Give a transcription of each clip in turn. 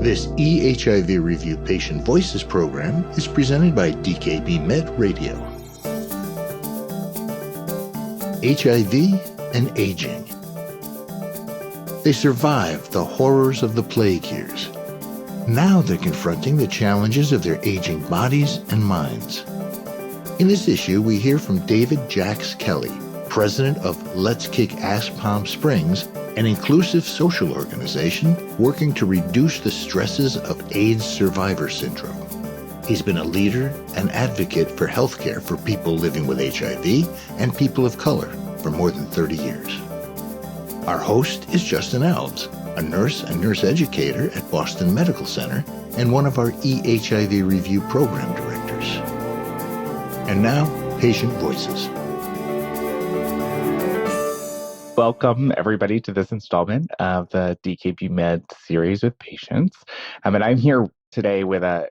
This eHIV Review Patient Voices program is presented by DKB Med Radio. HIV and aging. They survived the horrors of the plague years. Now they're confronting the challenges of their aging bodies and minds. In this issue, we hear from David Jax Kelly, president of Let's Kick Ass Palm Springs, an inclusive social organization working to reduce the stresses of AIDS survivor syndrome. He's been a leader and advocate for healthcare for people living with HIV and people of color for more than 30 years. Our host is Justin Alves, a nurse and nurse educator at Boston Medical Center and one of our eHIV Review program directors. And now, Patient Voices. Welcome, everybody, to this installment of the DKB Med series with patients. And I'm here today with a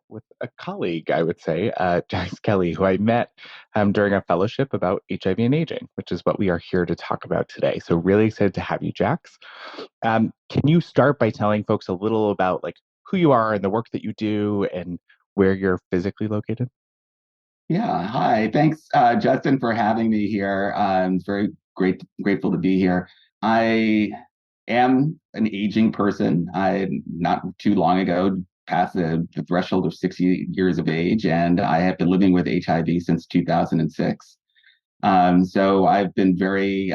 colleague, I would say, Jax Kelly, who I met during a fellowship about HIV and aging, which is what we are here to talk about today. So really excited to have you, Jax. Can you start by telling folks a little about who you are and the work that you do and where you're physically located? Yeah, hi. Thanks, Justin, for having me here. It's very grateful to be here. I am an aging person. I not too long ago passed the threshold of 60 years of age, and I have been living with HIV since 2006. So I've been very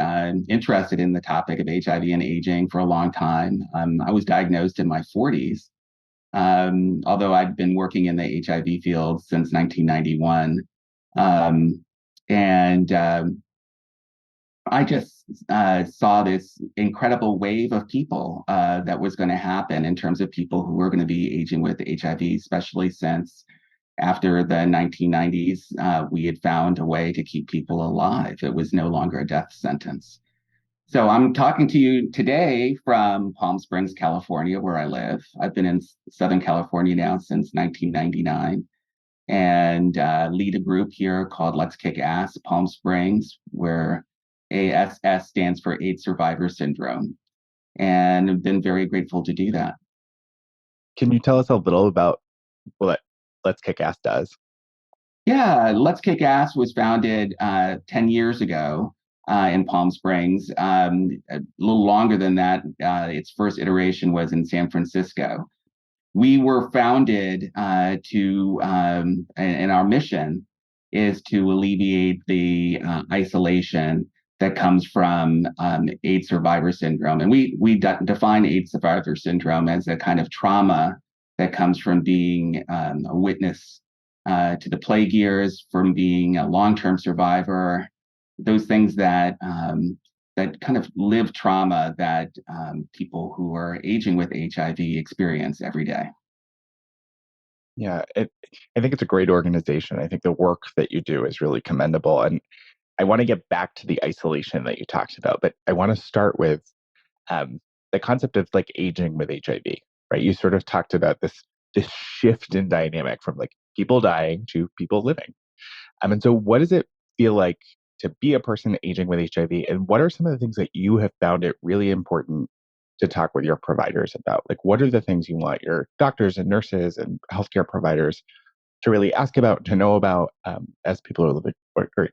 interested in the topic of HIV and aging for a long time. I was diagnosed in my 40s, although I've been working in the HIV field since 1991. I just saw this incredible wave of people that was going to happen in terms of people who were going to be aging with HIV, especially since after the 1990s, we had found a way to keep people alive. It was no longer a death sentence. So I'm talking to you today from Palm Springs, California, where I live. I've been in Southern California now since 1999 and lead a group here called Let's Kick Ass Palm Springs, where ASS stands for AIDS Survivor Syndrome. And I've been very grateful to do that. Can you tell us a little about what Let's Kick Ass does? Yeah, Let's Kick Ass was founded 10 years ago in Palm Springs. A little longer than that, its first iteration was in San Francisco. We were founded and our mission is to alleviate the isolation that comes from AIDS survivor syndrome. And we define AIDS survivor syndrome as a kind of trauma that comes from being a witness to the plague years, from being a long-term survivor, those things that kind of live trauma that people who are aging with HIV experience every day. Yeah, I think it's a great organization. I think the work that you do is really commendable. And I want to get back to the isolation that you talked about, but I want to start with the concept of aging with HIV, right? You sort of talked about this shift in dynamic from people dying to people living. And so what does it feel like to be a person aging with HIV? And what are some of the things that you have found it really important to talk with your providers about? What are the things you want your doctors and nurses and healthcare providers to really ask about, to know about as people are living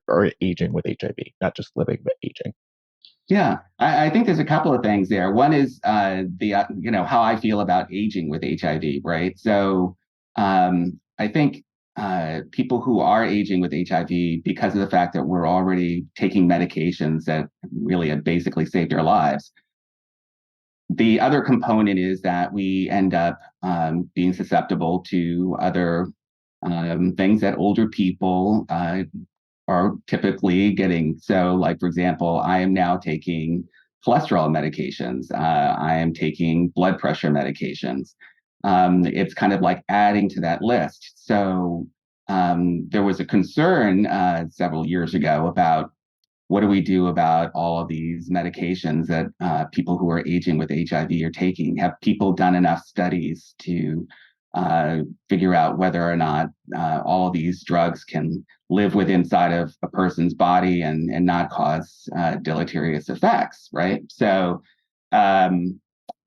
or aging with HIV, not just living, but aging? Yeah, I think there's a couple of things there. One is how I feel about aging with HIV, right? So I think people who are aging with HIV, because of the fact that we're already taking medications that really have basically saved our lives. The other component is that we end up being susceptible to other things that older people are typically getting. So, for example, I am now taking cholesterol medications. I am taking blood pressure medications. It's kind of adding to that list. So there was a concern several years ago about what do we do about all of these medications that people who are aging with HIV are taking? Have people done enough studies to figure out whether or not all of these drugs can live inside of a person's body and not cause deleterious effects, right? So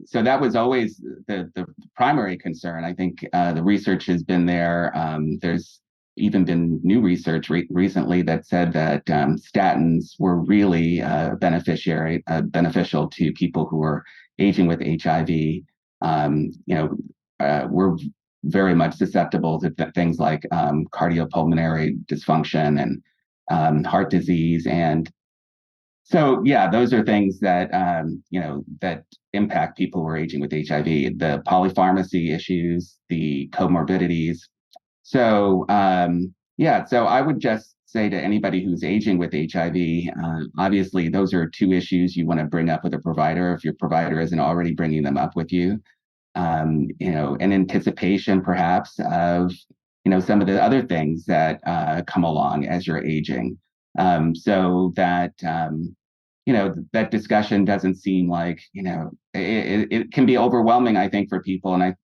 so that was always the primary concern. I think the research has been there. There's even been new research recently that said that statins were really beneficial to people who are aging with HIV. We're very much susceptible to things like cardiopulmonary dysfunction and heart disease. And so, yeah, those are things that that impact people who are aging with HIV. The polypharmacy issues, the comorbidities. So, yeah, so I would just say to anybody who's aging with HIV, obviously those are two issues you want to bring up with a provider if your provider isn't already bringing them up with you. In anticipation perhaps of some of the other things that come along as you're aging, so that that discussion doesn't seem like it can be overwhelming, I think, for people, and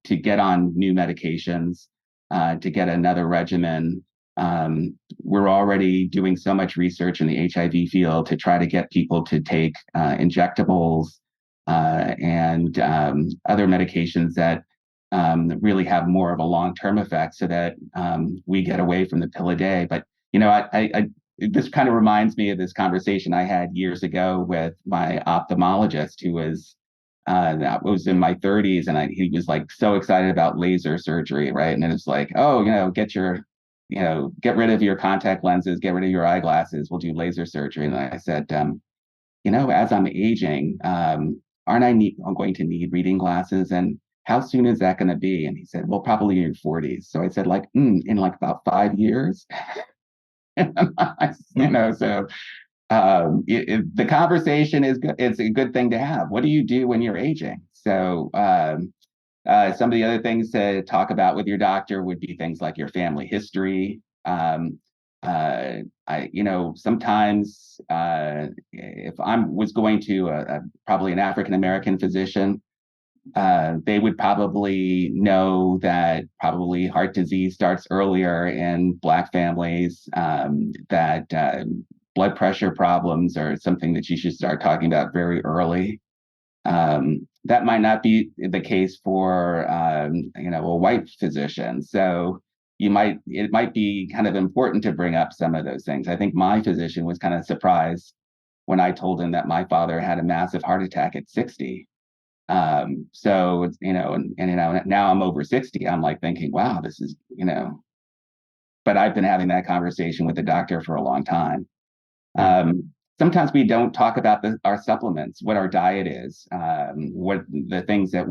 to get on new medications, to get another regimen. We're already doing so much research in the HIV field to try to get people to take injectables and other medications that really have more of a long-term effect, so that we get away from the pill a day. But this kind of reminds me of this conversation I had years ago with my ophthalmologist, who was that was in my 30s, and he was like so excited about laser surgery, right? And it was like, oh, get rid of your contact lenses, get rid of your eyeglasses, we'll do laser surgery. And I said, as I'm aging, I'm going to need reading glasses, and how soon is that going to be? And he said, well, probably in your 40s. So I said, like, in like about 5 years. So the conversation is good. It's a good thing to have. What do you do when you're aging? So some of the other things to talk about with your doctor would be things like your family history. Sometimes if I was going to probably an African American physician, they would probably know that probably heart disease starts earlier in Black families, that blood pressure problems are something that you should start talking about very early. That might not be the case for a white physician. So it might be kind of important to bring up some of those things. I think my physician was kind of surprised when I told him that my father had a massive heart attack at 60. So it's, now I'm over 60. I'm like thinking, wow, this is, but I've been having that conversation with the doctor for a long time. Sometimes we don't talk about our supplements, what our diet is, what the things that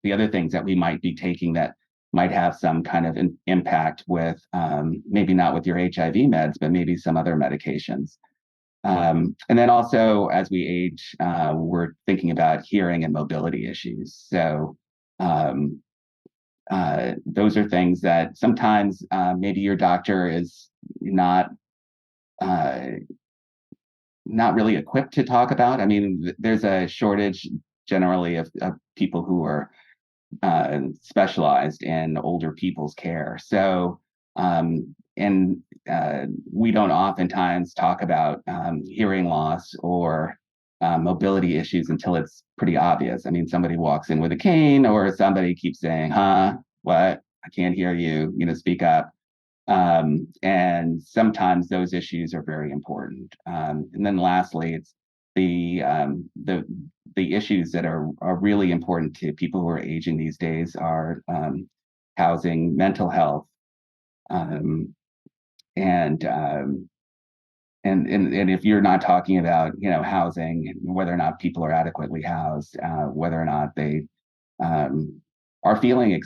the other things that we might be taking that might have some kind of impact with, maybe not with your HIV meds, but maybe some other medications. And then also, as we age, we're thinking about hearing and mobility issues. So those are things that sometimes maybe your doctor is not really equipped to talk about. I mean, there's a shortage generally of people who are specialized in older people's care. So, we don't oftentimes talk about hearing loss or mobility issues until it's pretty obvious. I mean, somebody walks in with a cane, or somebody keeps saying, huh, what? I can't hear you, speak up. And sometimes those issues are very important. And then lastly, it's the issues that are really important to people who are aging these days are housing, mental health, and if you're not talking about housing, whether or not people are adequately housed, whether or not they are feeling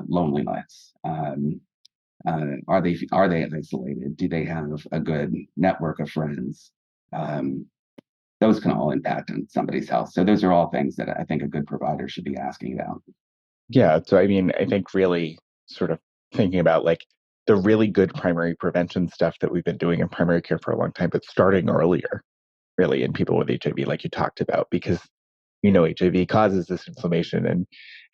loneliness. Are they isolated? Do they have a good network of friends? Those can all impact on somebody's health. So those are all things that I think a good provider should be asking about. Yeah. So, I mean, I think really sort of thinking about like the really good primary prevention stuff that we've been doing in primary care for a long time, but starting earlier, really, in people with HIV, like you talked about, because HIV causes this inflammation, and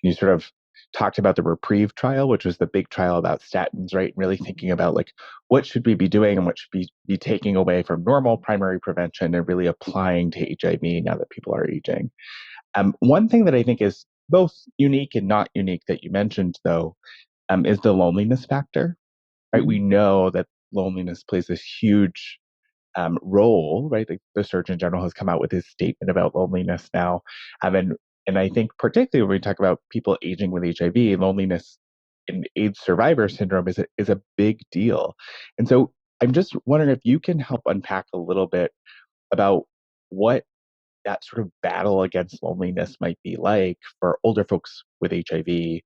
you sort of talked about the Reprieve trial, which was the big trial about statins, right? Really thinking about like what should we be doing and what should be taking away from normal primary prevention and really applying to HIV now that people are aging. One thing that I think is both unique and not unique that you mentioned, though, is the loneliness factor, right? We know that loneliness plays this huge role, right? The Surgeon General has come out with his statement about loneliness now. And I think particularly when we talk about people aging with HIV, loneliness in AIDS survivor syndrome is a big deal. And so I'm just wondering if you can help unpack a little bit about what that sort of battle against loneliness might be like for older folks with HIV,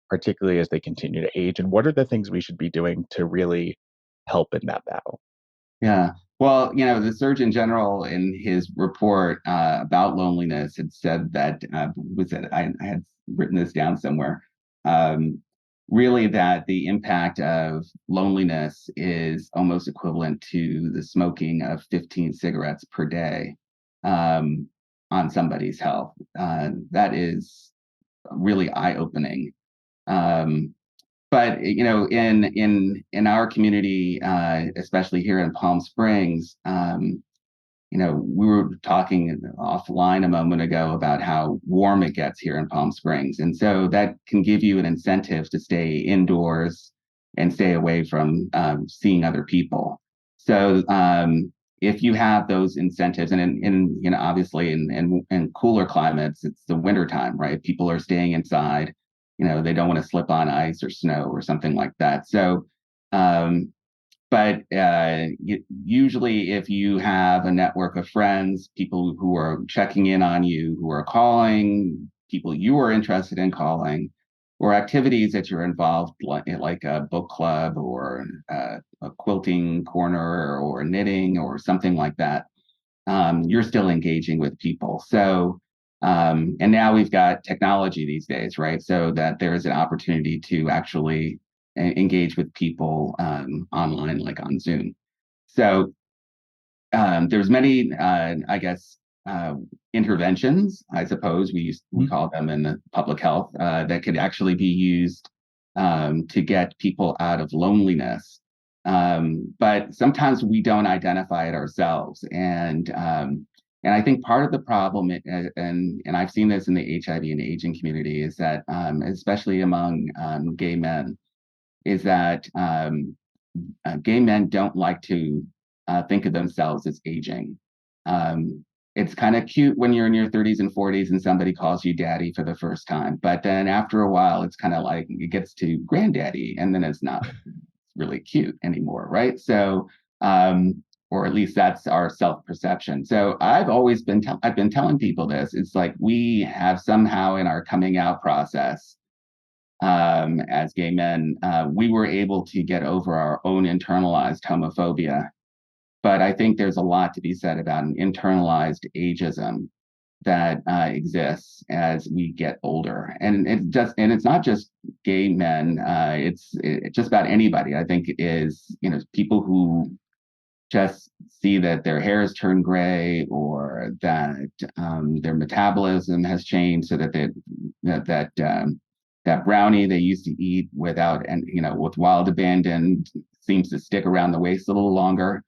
particularly as they continue to age, and what are the things we should be doing to really help in that battle? Yeah. Well, the Surgeon General in his report about loneliness had said that, was that I had written this down somewhere, really that the impact of loneliness is almost equivalent to the smoking of 15 cigarettes per day on somebody's health. That is really eye-opening. Um, but in our community, especially here in Palm Springs, we were talking offline a moment ago about how warm it gets here in Palm Springs, and so that can give you an incentive to stay indoors and stay away from seeing other people. So if you have those incentives, and obviously in cooler climates, it's the winter time, right? People are staying inside. They don't want to slip on ice or snow or something like that. So but usually, if you have a network of friends, people who are checking in on you, who are calling, people you are interested in calling, or activities that you're involved, like a book club or a quilting corner or knitting or something like that, you're still engaging with people. So, and now we've got technology these days, right? So that there is an opportunity to actually engage with people online, like on Zoom. So there's many, I guess, interventions, I suppose we call them in the public health, that could actually be used to get people out of loneliness. But sometimes we don't identify it ourselves, and I think part of the problem, and I've seen this in the HIV and aging community, is that especially among gay men, is that gay men don't like to think of themselves as aging. It's kind of cute when you're in your 30s and 40s and somebody calls you daddy for the first time, but then after a while, it's kind of like it gets to granddaddy, and then it's not really cute anymore, right? So, or at least that's our self-perception. So I've been telling people this. It's like we have somehow in our coming out process as gay men, we were able to get over our own internalized homophobia. But I think there's a lot to be said about an internalized ageism that exists as we get older, and it's not just gay men. It's just about anybody. I think it is people who just see that their hair has turned gray, or that their metabolism has changed, so that that brownie they used to eat without, and with wild abandon, seems to stick around the waist a little longer.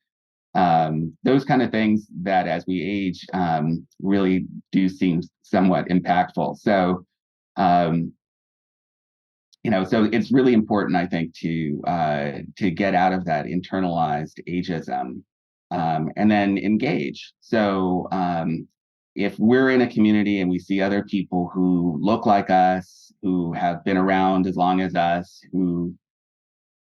Those kind of things that as we age really do seem somewhat impactful. So so it's really important, I think, to get out of that internalized ageism, and then engage. So if we're in a community and we see other people who look like us, who have been around as long as us, who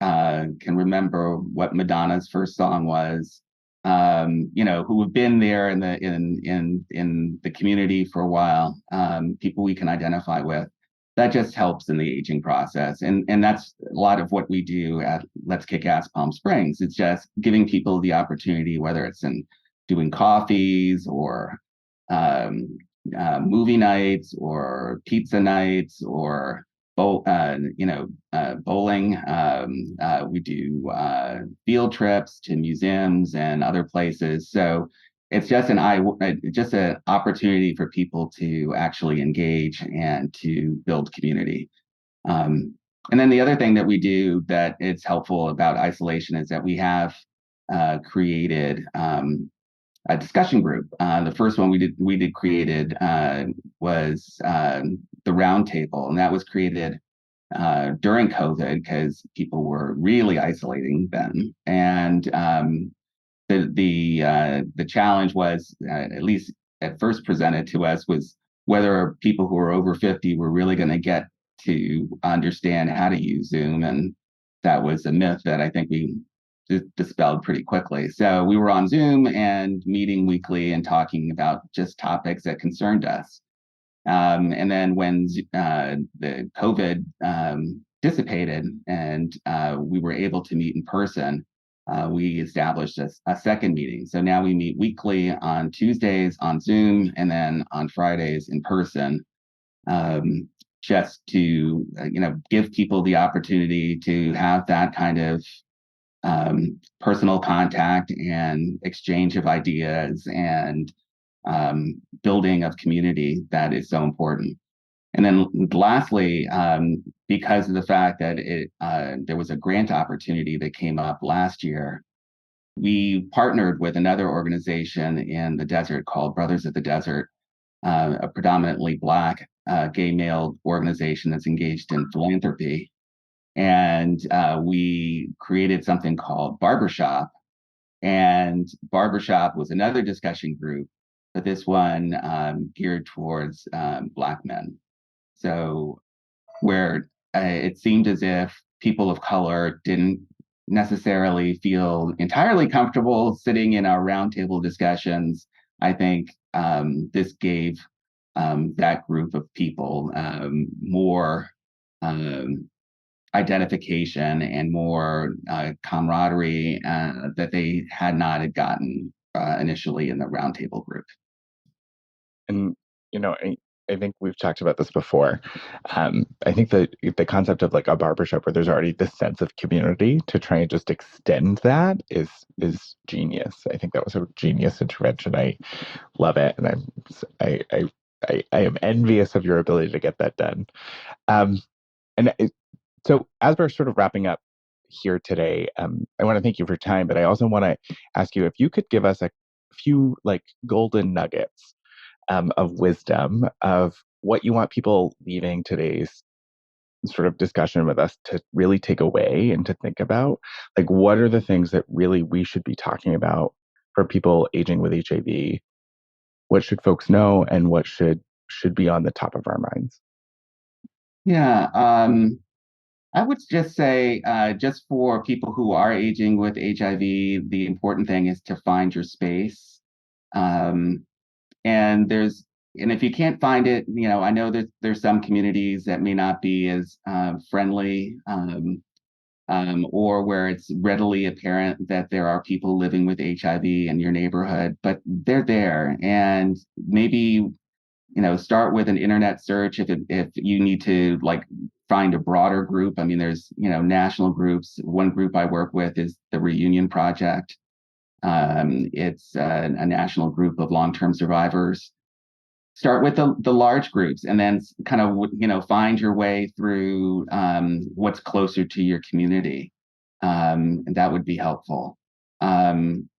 can remember what Madonna's first song was, who have been there in the community for a while, people we can identify with. That just helps in the aging process, and that's a lot of what we do at Let's Kick Ass Palm Springs. It's just giving people the opportunity, whether it's in doing coffees or movie nights or pizza nights or bowling. We do field trips to museums and other places. So it's just an opportunity for people to actually engage and to build community. And then the other thing that we do that it's helpful about isolation is that we have created a discussion group. The first one we did created was the roundtable, and that was created during COVID because people were really isolating then. And the challenge was, at least at first presented to us, was whether people who were over 50 were really going to get to understand how to use Zoom, and that was a myth that I think we dispelled pretty quickly. So we were on Zoom and meeting weekly and talking about just topics that concerned us. And then when the COVID dissipated and we were able to meet in person, we established a second meeting. So now we meet weekly on Tuesdays on Zoom and then on Fridays in person, just to give people the opportunity to have that kind of personal contact and exchange of ideas and building of community that is so important. And then lastly, because of the fact that there was a grant opportunity that came up last year, we partnered with another organization in the desert called Brothers of the Desert, a predominantly Black gay male organization that's engaged in philanthropy. And we created something called Barbershop. And Barbershop was another discussion group, but this one geared towards Black men. So where it seemed as if people of color didn't necessarily feel entirely comfortable sitting in our roundtable discussions, I think this gave that group of people more identification and more camaraderie that they had not gotten initially in the roundtable group. And I think we've talked about this before. I think that the concept of like a barbershop where there's already this sense of community, to try and just extend that is genius. I think that was a genius intervention. I love it, and I am envious of your ability to get that done. So as we're sort of wrapping up here today, I want to thank you for your time, but I also want to ask you if you could give us a few like golden nuggets of wisdom of what you want people leaving today's sort of discussion with us to really take away and to think about. Like, what are the things that really we should be talking about for people aging with HIV? What should folks know, and what should be on the top of our minds? Yeah, I would just say, just for people who are aging with HIV, the important thing is to find your space. Um, and if you can't find it, I know that there's some communities that may not be as friendly, or where it's readily apparent that there are people living with HIV in your neighborhood, but they're there. And maybe start with an internet search if you need to like find a broader group. I mean, there's national groups. One group I work with is the Reunion Project. It's a national group of long-term survivors. Start with the large groups, and then kind of find your way through what's closer to your community, and that would be helpful. And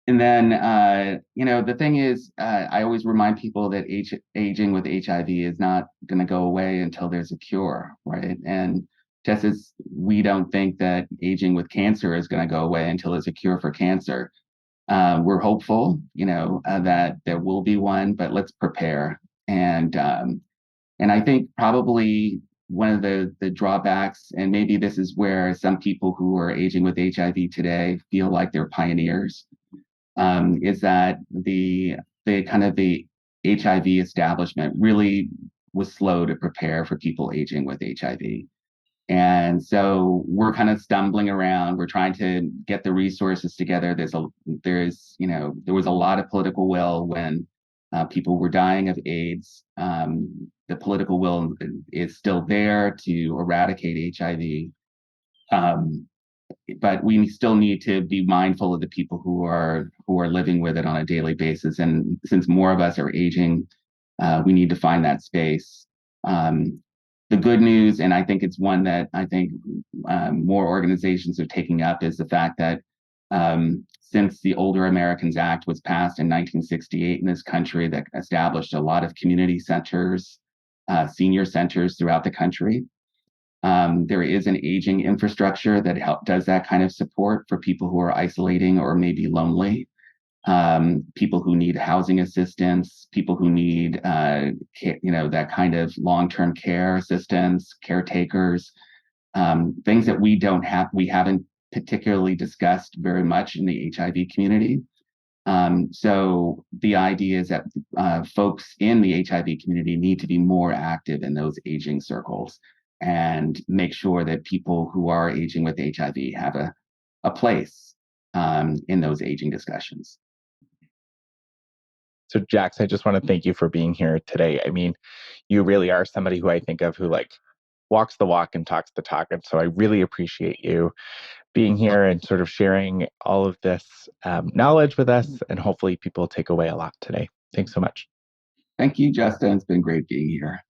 then, the thing is, I always remind people that aging with HIV is not going to go away until there's a cure, right? And just as we don't think that aging with cancer is going to go away until there's a cure for cancer, we're hopeful, that there will be one, but let's prepare. And I think probably one of the drawbacks, and maybe this is where some people who are aging with HIV today feel like they're pioneers, is that the kind of the HIV establishment really was slow to prepare for people aging with HIV. And so we're kind of stumbling around. We're trying to get the resources together. There was a lot of political will when people were dying of AIDS. The political will is still there to eradicate HIV. But we still need to be mindful of the people who are living with it on a daily basis. And since more of us are aging, we need to find that space. the good news, and I think it's one that I think more organizations are taking up, is the fact that since the Older Americans Act was passed in 1968 in this country, that established a lot of community centers, senior centers throughout the country. There is an aging infrastructure that does that kind of support for people who are isolating or maybe lonely, people who need housing assistance, people who need, that kind of long-term care assistance, caretakers, things that we haven't particularly discussed very much in the HIV community. So the idea is that folks in the HIV community need to be more active in those aging circles and make sure that people who are aging with HIV have a place in those aging discussions. So Jax, I just want to thank you for being here today. I mean, you really are somebody who I think of who like walks the walk and talks the talk. And so I really appreciate you being here and sort of sharing all of this knowledge with us. And hopefully people take away a lot today. Thanks so much. Thank you, Justin. It's been great being here.